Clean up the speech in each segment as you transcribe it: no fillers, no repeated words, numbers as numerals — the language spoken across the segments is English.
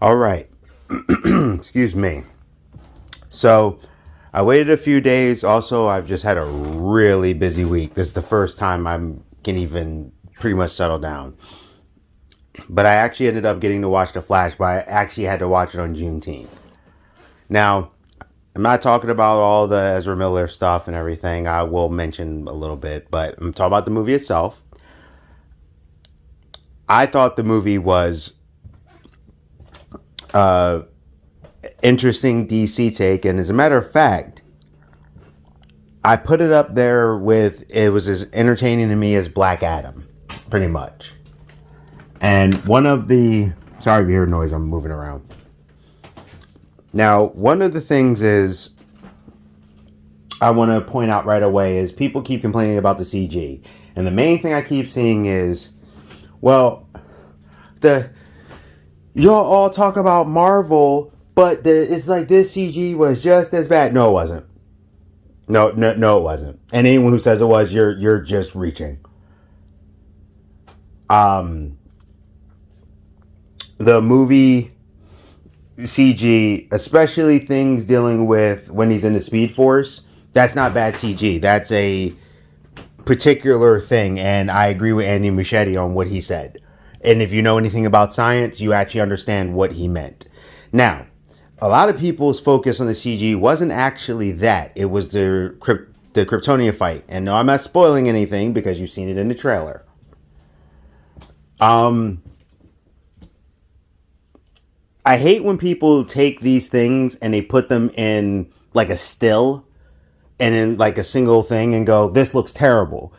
All right. Excuse me. So I waited a few days. Also, I've just had a really busy week. This is the first time I can even pretty much settle down. But I actually ended up getting to watch The Flash, but I actually had to watch it on Juneteenth. Now, I'm not talking about all the Ezra Miller stuff and everything. I will mention a little bit, but I'm talking about the movie itself. I thought the movie was uh, interesting DC take, and as a matter of fact, I put it up there with it was as entertaining to me as Black Adam, pretty much. And one of the sorry if you hear noise, I'm moving around. Now, one of the things is I want to point out right away is people keep complaining about the CG, and the main thing I keep seeing is, well, the y'all all talk about Marvel, but it's like this CG was just as bad. No, it wasn't. No, it wasn't. And anyone who says it was, you're just reaching. Um, the movie CG, especially things dealing with when he's in the Speed Force, that's not bad CG. That's a particular thing, and I agree with Andy Muschietti on what he said. And if you know anything about science, you actually understand what he meant. Now, a lot of people's focus on the CG wasn't actually that. It was the Kryptonian fight. And no, I'm not spoiling anything because you've seen it in the trailer. Um, I hate when people take these things and they put them in like a still and in like a single thing and go, this looks terrible.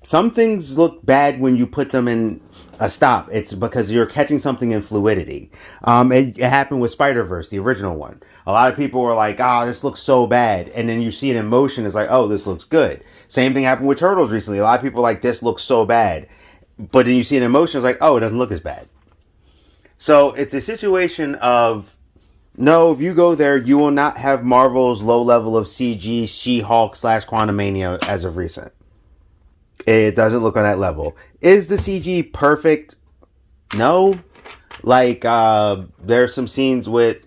Some things look bad when you put them in a stop. It's because you're catching something in fluidity. It happened with Spider-Verse, the original one. A lot of people were like, oh, this looks so bad. And then you see it in motion. It's like, oh, this looks good. Same thing happened with Turtles recently. A lot of people are like, this looks so bad. But then you see it in motion. It's like, oh, it doesn't look as bad. So it's a situation of, no, if you go there, you will not have Marvel's low level of CG She-Hulk / Quantumania as of recent. It doesn't look on that level. Is the CG perfect? No. Like, there's some scenes with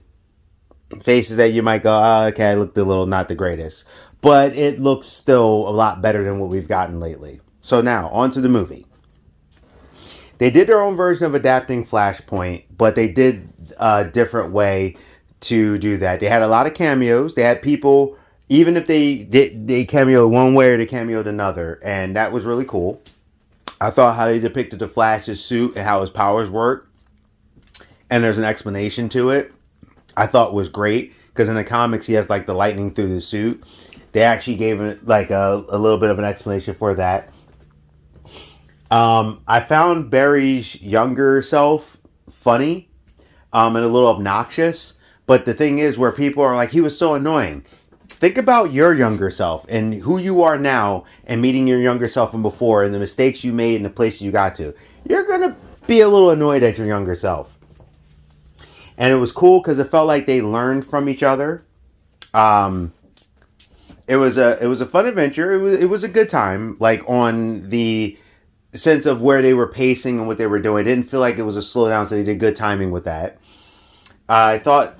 faces that you might go, oh, okay, I looked a little not the greatest. But it looks still a lot better than what we've gotten lately. So now, on to the movie. They did their own version of adapting Flashpoint, but they did a different way to do that. They had a lot of cameos. They had people, even if they cameoed one way or they cameoed another, and that was really cool. I thought how they depicted the Flash's suit and how his powers work, and there's an explanation to it, I thought was great, because in the comics he has like the lightning through the suit. They actually gave it like a little bit of an explanation for that. I found Barry's younger self funny, and a little obnoxious. But the thing is, where people are like, he was so annoying. Think about your younger self and who you are now and meeting your younger self from before and the mistakes you made and the places you got to. You're going to be a little annoyed at your younger self. And it was cool because it felt like they learned from each other. It was a fun adventure. It was a good time, like on the sense of where they were pacing and what they were doing. It didn't feel like it was a slowdown, so they did good timing with that. I thought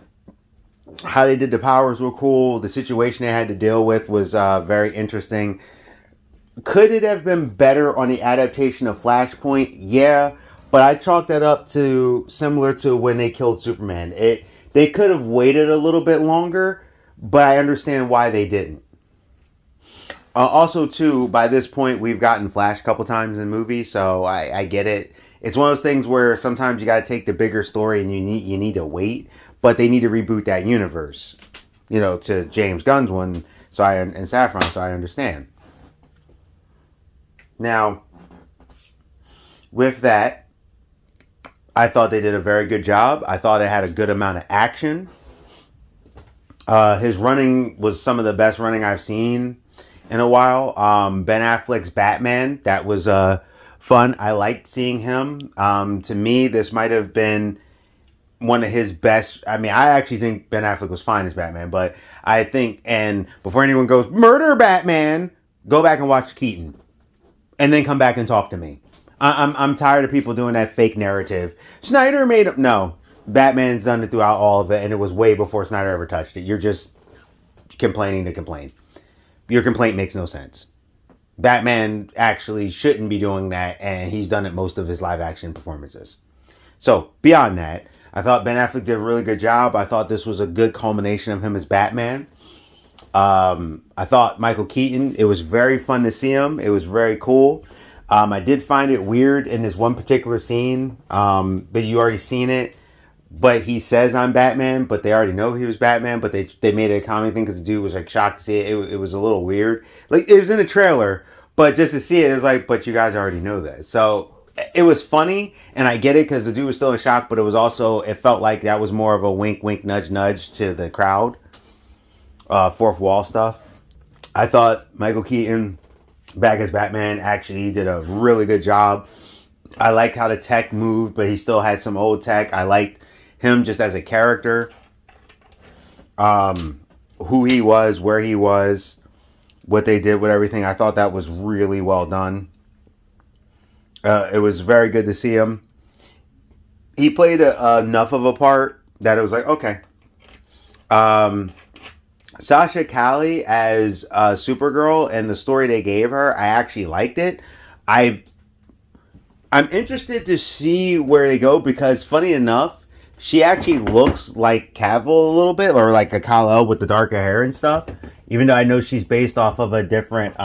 how they did the powers were cool. The situation they had to deal with was very interesting. Could it have been better on the adaptation of Flashpoint? Yeah, but I chalk that up to similar to when they killed Superman. They could have waited a little bit longer, but I understand why they didn't. Also, too, by this point, we've gotten Flash a couple times in movies, so I get it. It's one of those things where sometimes you got to take the bigger story and you need to wait, but they need to reboot that universe, to James Gunn's one, and Saffron, so I understand. Now, with that, I thought they did a very good job. I thought it had a good amount of action. His running was some of the best running I've seen in a while. Ben Affleck's Batman, that was fun. I liked seeing him. To me, this might have been one of his best. I mean, I actually think Ben Affleck was fine as Batman, but I think, and before anyone goes, murder Batman, go back and watch Keaton. And then come back and talk to me. I'm tired of people doing that fake narrative. Snyder made him. No. Batman's done it throughout all of it, and it was way before Snyder ever touched it. You're just complaining to complain. Your complaint makes no sense. Batman actually shouldn't be doing that, and he's done it most of his live action performances. So, beyond that, I thought Ben Affleck did a really good job. I thought this was a good culmination of him as Batman. I thought Michael Keaton, it was very fun to see him. It was very cool. I did find it weird in this one particular scene, but you already seen it. But he says I'm Batman, but they already know he was Batman. But they made it a comic thing because the dude was like shocked to see it. It was a little weird. Like it was in the trailer, but just to see it, it was like, but you guys already know that. So it was funny, and I get it because the dude was still in shock. But it was also, it felt like that was more of a wink, wink, nudge, nudge to the crowd. Fourth wall stuff. I thought Michael Keaton back as Batman actually did a really good job. I liked how the tech moved, but he still had some old tech. I liked him just as a character, who he was, where he was, what they did with everything. I thought that was really well done. It was very good to see him. He played enough of a part that it was like, okay. Sasha Calle as Supergirl and the story they gave her, I actually liked it. I'm interested to see where they go because, funny enough, she actually looks like Cavill a little bit, or like a Kal-El with the darker hair and stuff. Even though I know she's based off of a different,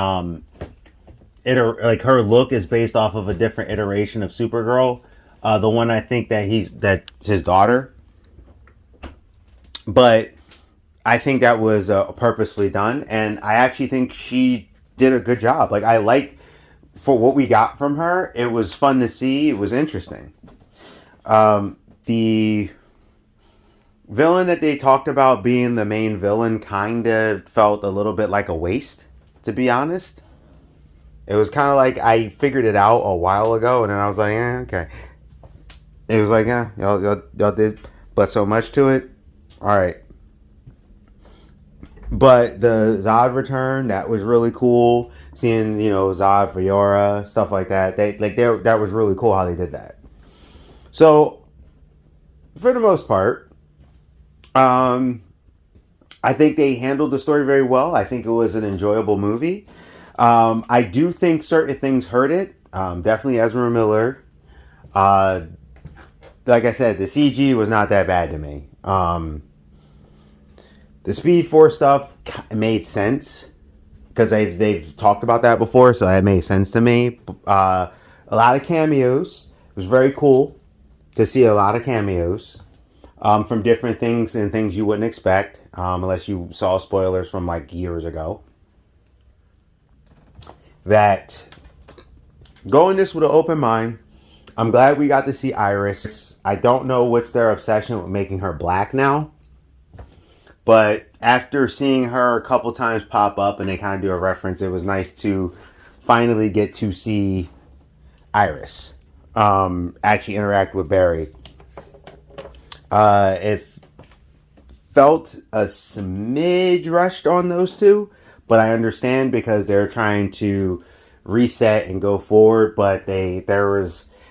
like her look is based off of a different iteration of Supergirl. The one I think that's his daughter. But I think that was purposefully done, and I actually think she did a good job. Like I liked for what we got from her. It was fun to see. It was interesting. The villain that they talked about being the main villain kind of felt a little bit like a waste, to be honest. It was kind of like I figured it out a while ago, and then I was like, okay. It was like, y'all did but so much to it. All right. But the Zod return, that was really cool. Seeing, Zod, Fiora, stuff like that. That was really cool how they did that. So, for the most part, I think they handled the story very well. I think it was an enjoyable movie. I do think certain things hurt it. Definitely Ezra Miller. Like I said, the CG was not that bad to me. The Speed Force stuff made sense because they've talked about that before, so that made sense to me. A lot of cameos. It was very cool to see a lot of cameos from different things and things you wouldn't expect unless you saw spoilers from like years ago. That going this with an open mind, I'm glad we got to see Iris. I don't know what's their obsession with making her black now. But after seeing her a couple times pop up and they kind of do a reference, it was nice to finally get to see Iris actually interact with Barry. It felt a smidge rushed on those two, but I understand because they're trying to reset and go forward. But there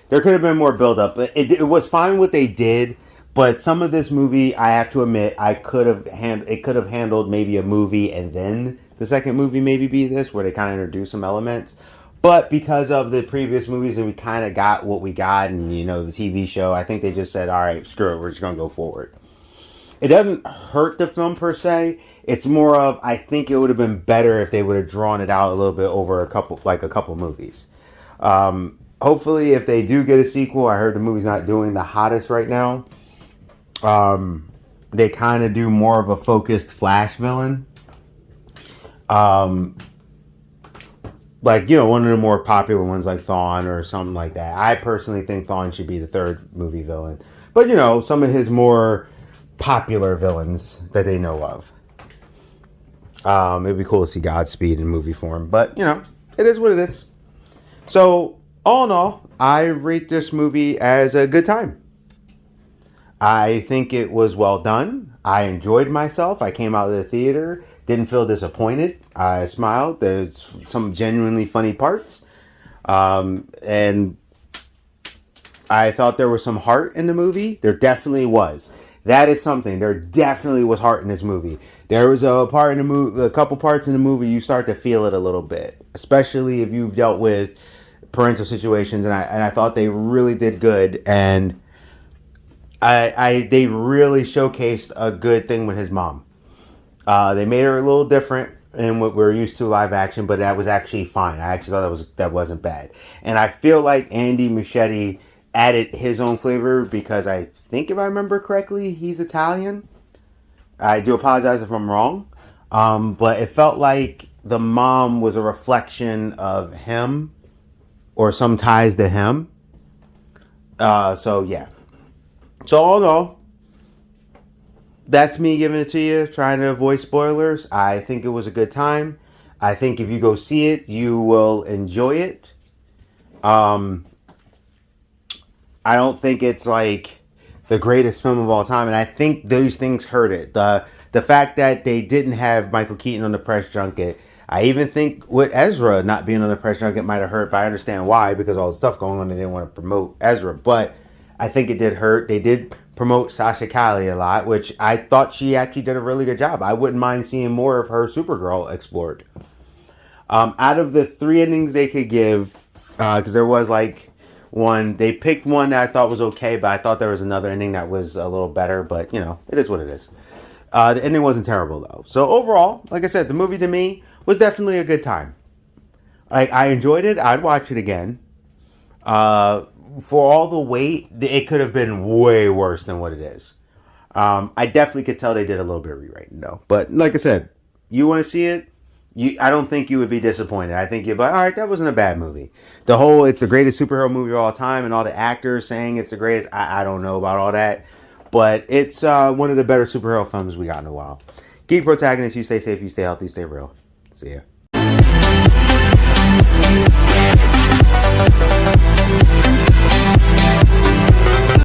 could have been more build up. It was fine what they did. But some of this movie, I have to admit, it could have handled maybe a movie and then the second movie maybe be this, where they kind of introduce some elements. But because of the previous movies and we kind of got what we got and, the TV show, I think they just said, all right, screw it, we're just going to go forward. It doesn't hurt the film per se. It's more of, I think it would have been better if they would have drawn it out a little bit over a couple movies. Hopefully, if they do get a sequel, I heard the movie's not doing the hottest right now. They kind of do more of a focused Flash villain. One of the more popular ones like Thawne or something like that. I personally think Thawne should be the third movie villain. But, some of his more popular villains that they know of. It'd be cool to see Godspeed in movie form. But, it is what it is. So, all in all, I rate this movie as a good time. I think it was well done. I enjoyed myself. I came out of the theater, didn't feel disappointed. I smiled. There's some genuinely funny parts. And I thought there was some heart in the movie. There definitely was. That is something. There definitely was heart in this movie. There was a part in the movie, a couple parts in the movie, you start to feel it a little bit, especially if you've dealt with parental situations. And I thought they really did good. And they really showcased a good thing with his mom. They made her a little different than what we're used to live action, but that was actually fine. I actually thought that wasn't bad. And I feel like Andy Muschietti added his own flavor because I think, if I remember correctly, he's Italian. I do apologize if I'm wrong, but it felt like the mom was a reflection of him or some ties to him. So yeah. So all in all, that's me giving it to you, trying to avoid spoilers. I think it was a good time. I think if you go see it, you will enjoy it. I don't think it's like the greatest film of all time, and I think those things hurt it. The fact that they didn't have Michael Keaton on the press junket, I even think with Ezra not being on the press junket might have hurt, but I understand why, because all the stuff going on, they didn't want to promote Ezra. But I think it did hurt. They did promote Sasha Calle a lot, which I thought she actually did a really good job. I wouldn't mind seeing more of her Supergirl explored. Out of the 3 endings they could give, because there was like one, they picked one that I thought was okay, but I thought there was another ending that was a little better, but you know, it is what it is. The ending wasn't terrible though. So overall, like I said, the movie to me was definitely a good time. I enjoyed it. I'd watch it again. For all the wait, it could have been way worse than what it is. I definitely could tell they did a little bit of rewriting though. But like I said, you want to see it? I don't think you would be disappointed. I think you'd be like, all right, that wasn't a bad movie. It's the greatest superhero movie of all time, and all the actors saying it's the greatest. I don't know about all that, but it's one of the better superhero films we got in a while. Geek Protagonists, you stay safe, you stay healthy, stay real. See ya.